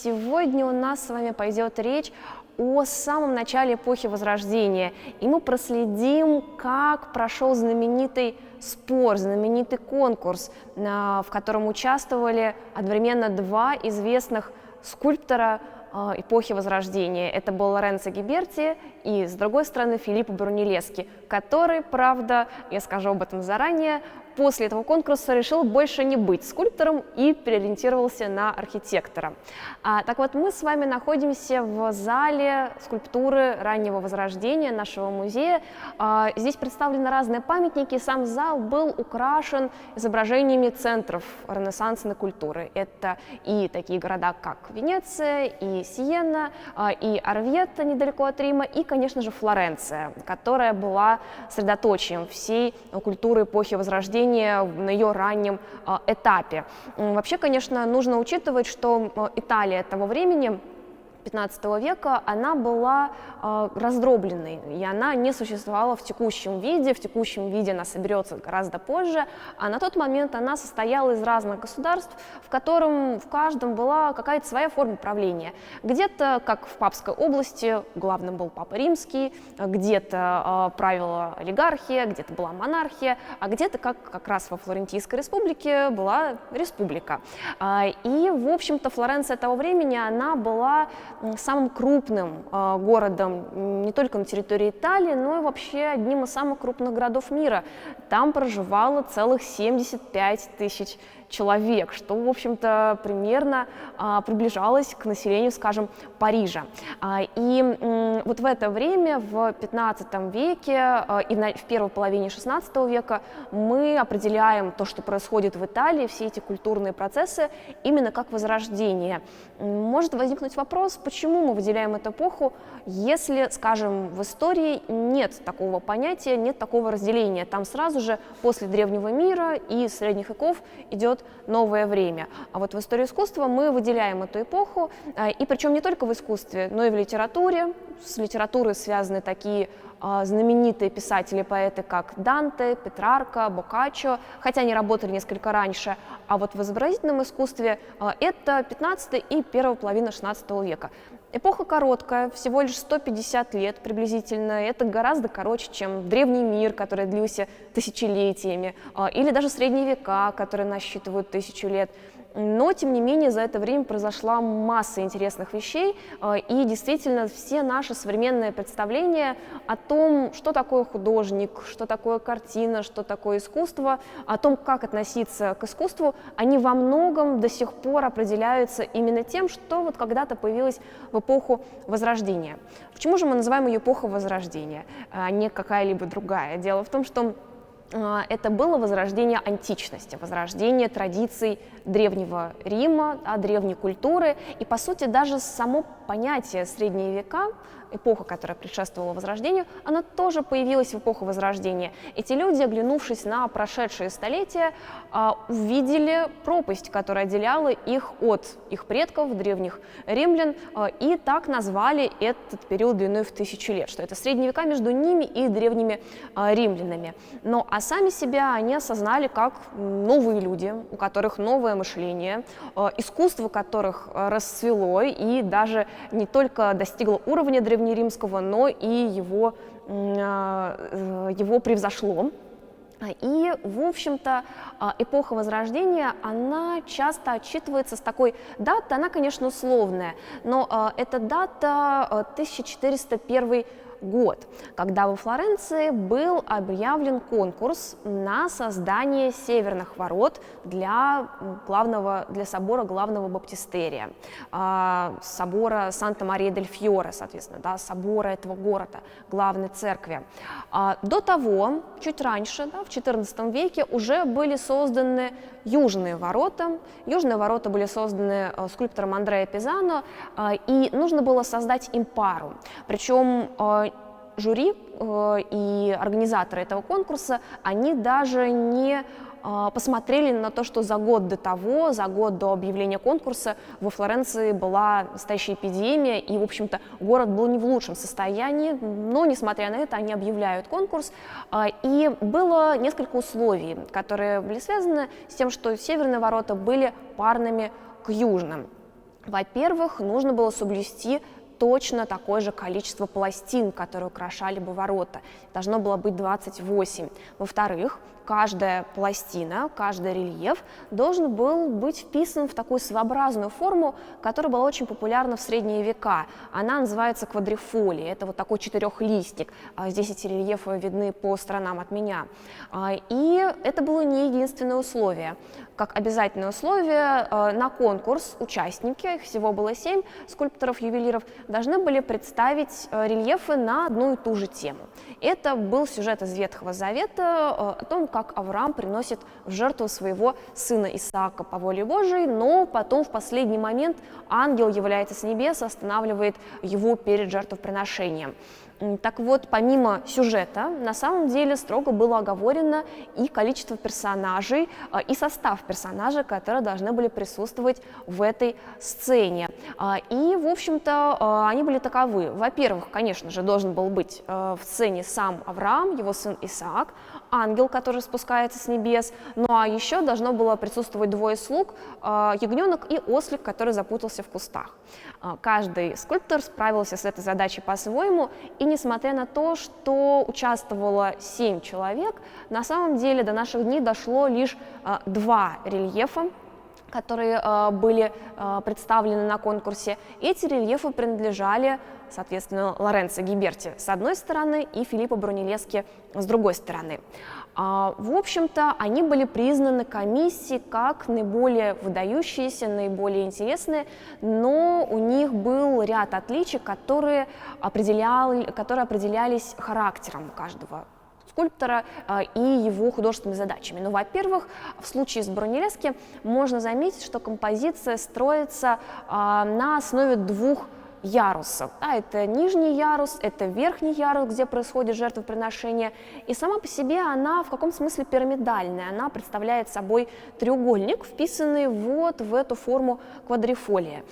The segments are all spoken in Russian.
сегодня у нас с вами пойдет речь о самом начале эпохи Возрождения, и мы проследим, как прошел знаменитый спор, знаменитый конкурс, в котором участвовали одновременно два известных скульптора эпохи Возрождения. Это был Лоренцо Гиберти и, с другой стороны, Филиппо Брунеллески, который, правда, я скажу об этом заранее, после этого конкурса решил больше не быть скульптором и переориентировался на архитектора. Так вот, мы с вами находимся в зале скульптуры раннего Возрождения нашего музея. Здесь представлены разные памятники, и сам зал был украшен изображениями центров ренессансной культуры. Это и такие города, как Венеция, и Сиена, и Орвьето недалеко от Рима, и, конечно же, Флоренция, которая была средоточием всей культуры эпохи Возрождения на ее раннем этапе. Вообще, конечно, нужно учитывать, что Италия того времени, 15 века, она была раздробленной, и она не существовала в текущем виде. В текущем виде она соберется гораздо позже, а на тот момент она состояла из разных государств, в котором в каждом была какая-то своя форма правления. Где-то, как в Папской области, главным был Папа Римский, где-то правила олигархия, где-то была монархия, а где-то, как раз во Флорентийской республике, была республика. И, в общем-то, Флоренция того времени, она была самым крупным городом не только на территории Италии, но и вообще одним из самых крупных городов мира. Там проживало целых 75 тысяч человек, что, в общем-то, примерно приближалось к населению, скажем, Парижа. И вот в это время, в 15 веке и в первой половине 16 века, мы определяем то, что происходит в Италии, все эти культурные процессы, именно как возрождение. Может возникнуть вопрос, почему мы выделяем эту эпоху, если, скажем, в истории нет такого понятия, нет такого разделения. Там сразу же после древнего мира и средних веков идет новое время. А вот в истории искусства мы выделяем эту эпоху, и причем не только в искусстве, но и в литературе. С литературой связаны такие знаменитые писатели, поэты, как Данте, Петрарка, Боккаччо, хотя они работали несколько раньше. А вот в изобразительном искусстве это 15 и первая половина 16 века. Эпоха короткая, всего лишь 150 лет приблизительно. Это гораздо короче, чем древний мир, который длился тысячелетиями, или даже средние века, которые насчитывают 1000 лет. Но, тем не менее, за это время произошла масса интересных вещей, и действительно все наши современные представления о том, что такое художник, что такое картина, что такое искусство, о том, как относиться к искусству, они во многом до сих пор определяются именно тем, что вот когда-то появилось в эпоху Возрождения. Почему же мы называем ее эпохой Возрождения, а не какая-либо другая? Дело в том, что это было возрождение античности, возрождение традиций древнего Рима, древней культуры. И, по сути, даже само понятие «средние века», эпоха, которая предшествовала Возрождению, она тоже появилась в эпоху Возрождения. Эти люди, оглянувшись на прошедшие столетия, увидели пропасть, которая отделяла их от их предков, древних римлян, и так назвали этот период длиной в 1000 лет, что это средние века между ними и древними римлянами. А сами себя они осознали как новые люди, у которых новое мышление, искусство которых расцвело и даже не только достигло уровня древнеримского, но и его превзошло. И, в общем-то, эпоха Возрождения, она часто отчитывается с такой даты, она, конечно, условная, но эта дата 1401 год, когда во Флоренции был объявлен конкурс на создание северных ворот для собора главного баптистерия, собора Санта-Мария-дель-Фьоре, соответственно, собора этого города, главной церкви. До того, чуть раньше, в XIV веке, уже были созданы южные ворота. Южные ворота были созданы скульптором Андреа Пизано, и нужно было создать им пару. Причем жюри и организаторы этого конкурса, они даже не посмотрели на то, что за год до объявления конкурса во Флоренции была настоящая эпидемия, и, в общем-то, город был не в лучшем состоянии, но, несмотря на это, они объявляют конкурс, и было несколько условий, которые были связаны с тем, что северные ворота были парными к южным. Во-первых, нужно было соблюсти точно такое же количество пластин, которые украшали бы ворота. Должно было быть 28. Во-вторых, каждая пластина, каждый рельеф должен был быть вписан в такую своеобразную форму, которая была очень популярна в средние века. Она называется квадрифолия. Это вот такой четырехлистник. Здесь эти рельефы видны по сторонам от меня. И это было не единственное условие. Как обязательное условие, на конкурс участники, их всего было 7 скульпторов-ювелиров, должны были представить рельефы на одну и ту же тему. Это был сюжет из Ветхого Завета о том, как Авраам приносит в жертву своего сына Исаака по воле Божией, но потом в последний момент ангел является с небес и останавливает его перед жертвоприношением. Так вот, помимо сюжета, на самом деле строго было оговорено и количество персонажей, и состав персонажей, которые должны были присутствовать в этой сцене. И, в общем-то, они были таковы. Во-первых, конечно же, должен был быть в сцене сам Авраам, его сын Исаак, ангел, который спускается с небес, ну а еще должно было присутствовать двое слуг, ягненок и ослик, который запутался в кустах. Каждый скульптор справился с этой задачей по-своему, и несмотря на то, что участвовало 7 человек, на самом деле до наших дней дошло лишь 2 рельефа, которые были представлены на конкурсе. Эти рельефы принадлежали, соответственно, Лоренцо Гиберти с одной стороны и Филиппо Брунеллески с другой стороны. В общем-то, они были признаны комиссией как наиболее выдающиеся, наиболее интересные, но у них был ряд отличий, которые определялись характером каждого скульптора и его художественными задачами. Ну, во-первых, в случае с Брунеллески можно заметить, что композиция строится на основе двух ярусов. Это нижний ярус, это верхний ярус, где происходит жертвоприношение. И сама по себе она в каком смысле пирамидальная. Она представляет собой треугольник, вписанный вот в эту форму квадрифолия.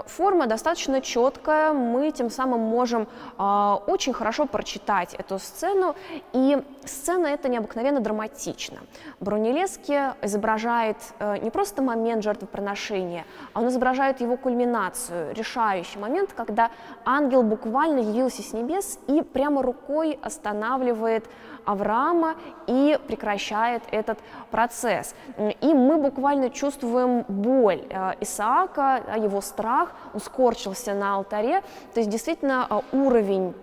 Форма достаточно четкая, мы тем самым можем очень хорошо прочитать эту сцену. И сцена эта необыкновенно драматична. Брунеллески изображает не просто момент жертвоприношения, а он изображает его кульминацию, решающий момент, когда ангел буквально явился с небес и прямо рукой останавливает Авраама и прекращает этот процесс. И мы буквально чувствуем боль Исаака, его страх, он скорчился на алтаре. То есть действительно уровень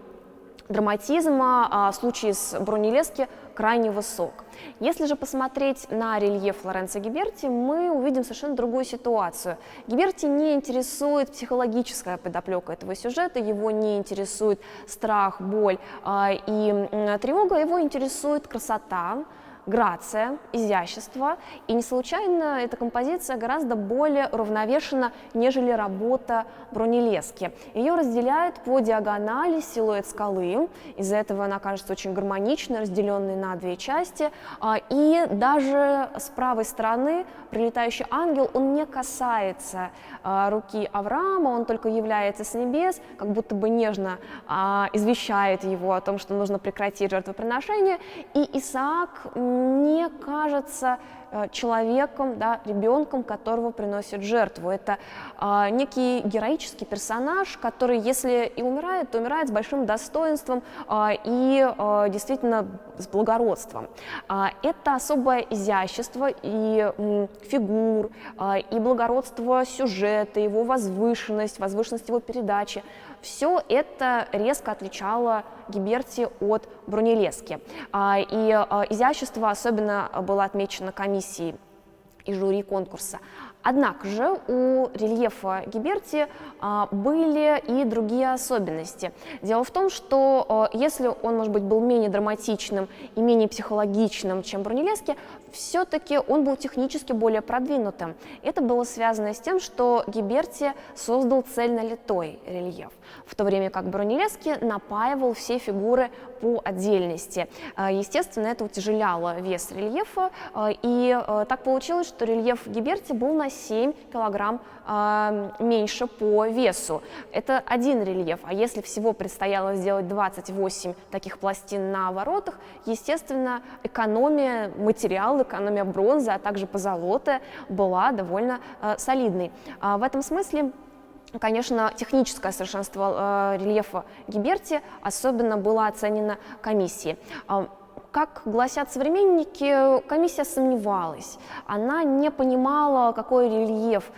драматизма в случае с Брунеллески крайне высок. Если же посмотреть на рельеф Лоренцо Гиберти, мы увидим совершенно другую ситуацию. Гиберти не интересует психологическая подоплека этого сюжета, его не интересует страх, боль и тревога, его интересует красота, грация, изящество, и не случайно эта композиция гораздо более уравновешена, нежели работа Брунеллески. Ее разделяет по диагонали силуэт скалы, из-за этого она кажется очень гармоничной, разделенной на две части, и даже с правой стороны прилетающий ангел, он не касается руки Авраама, он только является с небес, как будто бы нежно извещает его о том, что нужно прекратить жертвоприношение, и Исаак не кажется человеком, да, ребенком, которого приносят жертву. Это некий героический персонаж, который, если и умирает, то умирает с большим достоинством и действительно с благородством. Это особое изящество и фигур, и благородство сюжета, его возвышенность его передачи. Все это резко отличало Гиберти от Брунеллески. И изящество особенно было отмечено комиссией и жюри конкурса. Однако же у рельефа Гиберти были и другие особенности. Дело в том, что если он, может быть, был менее драматичным и менее психологичным, чем Брунеллески, все-таки он был технически более продвинутым. Это было связано с тем, что Гиберти создал цельнолитой рельеф, в то время как Брунеллески напаивал все фигуры по отдельности. Естественно, это утяжеляло вес рельефа, и так получилось, что рельеф Гиберти был носителем 7 килограмм меньше по весу. Это один рельеф, а если всего предстояло сделать 28 таких пластин на воротах, естественно, экономия материала, экономия бронзы, а также позолоты была довольно солидной. В этом смысле, конечно, техническое совершенство рельефа Гиберти особенно было оценено комиссией. Как гласят современники, комиссия сомневалась. Она не понимала, какой рельеф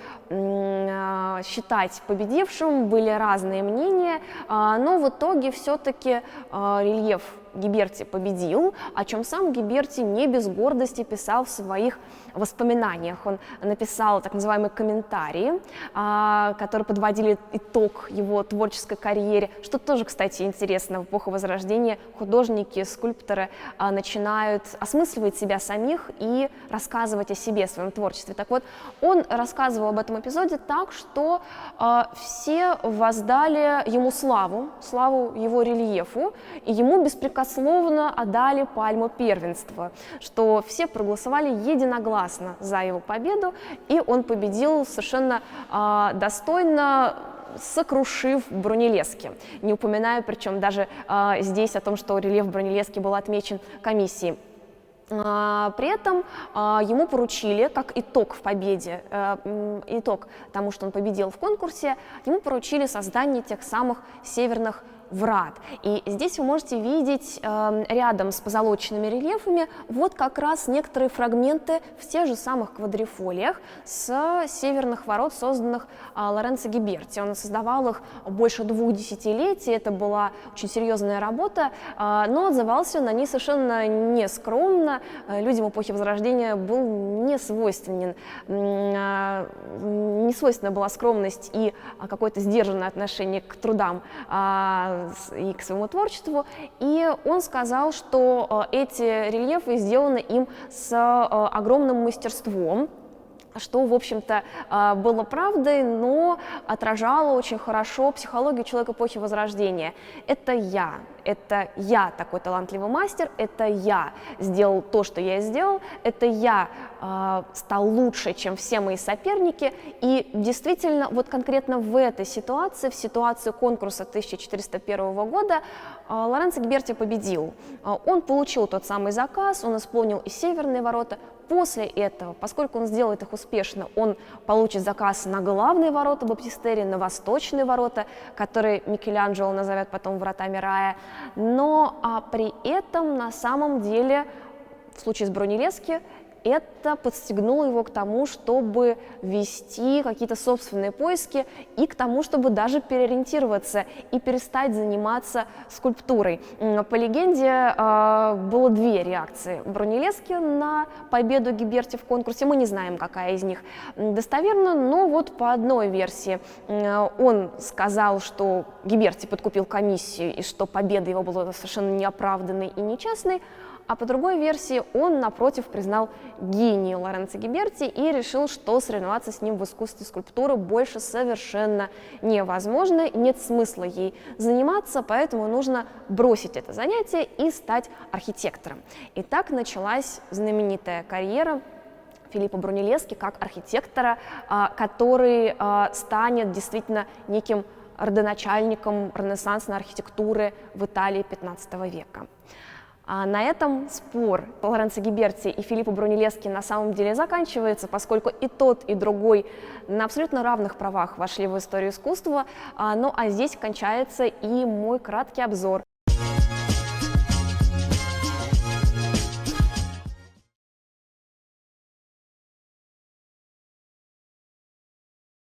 считать победившим, были разные мнения, но в итоге все-таки рельеф Гиберти победил, о чем сам Гиберти не без гордости писал в своих воспоминаниях. Он написал так называемые комментарии, которые подводили итог его творческой карьере, что тоже, кстати, интересно. В эпоху Возрождения художники, скульпторы начинают осмысливать себя самих и рассказывать о себе, о своем творчестве. Так вот, он рассказывал об этом эпизоде так, что все воздали ему славу его рельефу, и ему беспрекословно отдали пальму первенства, что все проголосовали единогласно за его победу, и он победил совершенно достойно, сокрушив Брунеллески. Не упоминаю, причем даже здесь о том, что рельеф Брунеллески был отмечен комиссией. При этом ему поручили, как итог в победе, итог тому, что он победил в конкурсе, ему поручили создание тех самых северных врат. И здесь вы можете видеть рядом с позолоченными рельефами вот как раз некоторые фрагменты в тех же самых квадрифолиях с северных ворот, созданных Лоренцо Гиберти. Он создавал их больше 2 десятилетий, это была очень серьезная работа, но отзывался на ней совершенно нескромно. Людям эпохи Возрождения был не свойственна была скромность и какое-то сдержанное отношение к трудам и к своему творчеству, и он сказал, что эти рельефы сделаны им с огромным мастерством, что, в общем-то, было правдой, но отражало очень хорошо психологию человека эпохи Возрождения. Это я такой талантливый мастер, это я сделал то, что я сделал, это я стал лучше, чем все мои соперники, и действительно, вот конкретно в этой ситуации, в ситуации конкурса 1401 года, Лоренцо Гиберти победил. Он получил тот самый заказ, он исполнил и северные ворота. После этого, поскольку он сделает их успешно, он получит заказ на главные ворота Баптистерии, на восточные ворота, которые Микеланджело назовет потом вратами рая. Но при этом на самом деле, в случае с Брунеллески, это подстегнуло его к тому, чтобы вести какие-то собственные поиски и к тому, чтобы даже переориентироваться и перестать заниматься скульптурой. По легенде, было 2 реакции Брунеллески на победу Гиберти в конкурсе. Мы не знаем, какая из них достоверна, но вот по одной версии он сказал, что Гиберти подкупил комиссию и что победа его была совершенно неоправданной и нечестной. А по другой версии он, напротив, признал гений Лоренцо Гиберти и решил, что соревноваться с ним в искусстве скульптуры больше совершенно невозможно, нет смысла ей заниматься, поэтому нужно бросить это занятие и стать архитектором. И так началась знаменитая карьера Филиппо Брунеллески как архитектора, который станет действительно неким родоначальником ренессансной архитектуры в Италии XV века. На этом спор Лоренцо Гиберти и Филиппо Брунеллески на самом деле заканчивается, поскольку и тот, и другой на абсолютно равных правах вошли в историю искусства. Ну а здесь кончается и мой краткий обзор